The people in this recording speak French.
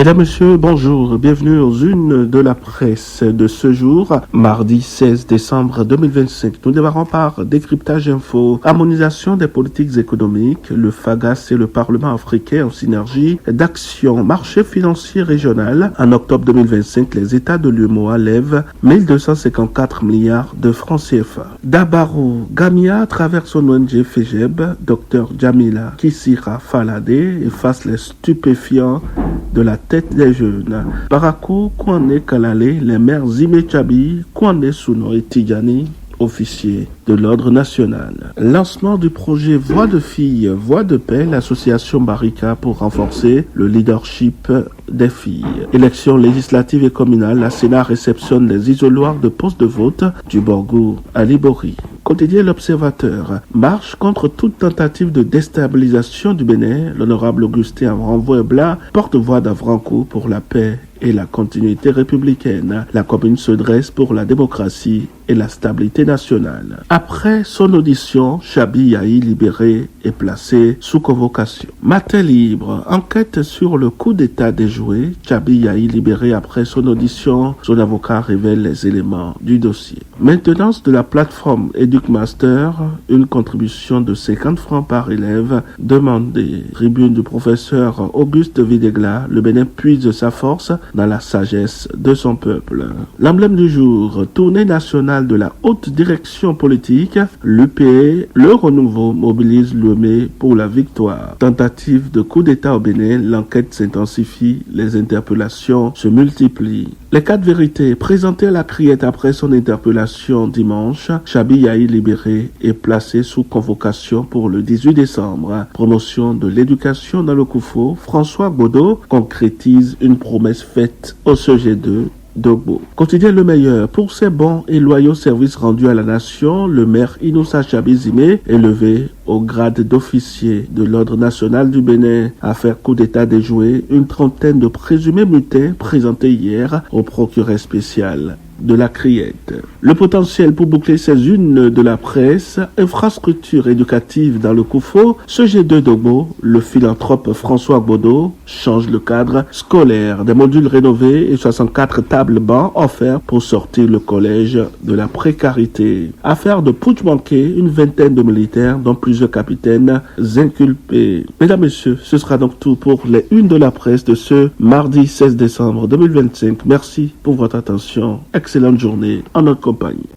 Mesdames, Messieurs, bonjour. Bienvenue aux unes de la presse de ce jour, mardi 16 décembre 2025. Nous démarrons par décryptage info, harmonisation des politiques économiques, le FAGAS et le Parlement africain en synergie d'action, marché financier régional. En octobre 2025, les États de l'UEMOA lèvent 1254 milliards de francs CFA. Dabarou Gamia, à travers son ONG FEGEB, Dr Jamila Kissira Falade efface les stupéfiants de la tête des jeunes. Parakou, Kouane Kalale, les maires Zime Chabi, Kouane Souno et Tigani, officiers de l'ordre national. Lancement du projet Voix de filles, Voix de paix, l'association Barika pour renforcer le leadership des filles. Élections législatives et communales, la Sénat réceptionne les isoloirs de postes de vote du Borgou à Libori. Quotidien L'Observateur. Marche contre toute tentative de déstabilisation du Bénin. L'honorable Augustin Avranvois-Blas, porte-voix d'Avrancourt pour la paix et la continuité républicaine. La commune se dresse pour la démocratie et la stabilité nationale. Après son audition, Chabi Yahi libéré et placé sous convocation. Matin libre, enquête sur le coup d'état déjoué. Chabi Yahi libéré après son audition. Son avocat révèle les éléments du dossier. Maintenance de la plateforme EducMaster, une contribution de 50 francs par élève demandée. Tribune du professeur Auguste Videgla, le Bénin puise sa force dans la sagesse de son peuple. L'emblème du jour, tournée nationale de la haute direction politique, l'UPE, le renouveau mobilise l'UEME pour la victoire. Tentative de coup d'état au Bénin, l'enquête s'intensifie, les interpellations se multiplient. Les 4 vérités présentées à la criette après son interpellation dimanche, Chabi Yahi libéré et placé sous convocation pour le 18 décembre. Promotion de l'éducation dans le Koufo, François Godot concrétise une promesse faite au CG2 Dogbo. Quotidien Le Meilleur. Pour ses bons et loyaux services rendus à la nation, le maire Inoussa Chabi Zime, élevé au grade d'officier de l'ordre national du Bénin, affaire coup d'état déjoué, une trentaine de présumés mutins présentés hier au procureur spécial de la Criette. Le potentiel pour boucler ces unes de la presse, infrastructure éducative dans le Koufo, ce G2 Dogbo, le philanthrope François Godot change le cadre scolaire, des modules rénovés et 64 tables bancs offerts pour sortir le collège de la précarité. Affaire de putsch manqué, une vingtaine de militaires, dont plusieurs capitaines inculpés. Mesdames, Messieurs, ce sera donc tout pour les unes de la presse de ce mardi 16 décembre 2025. Merci pour votre attention. Excellente journée en notre compagnie.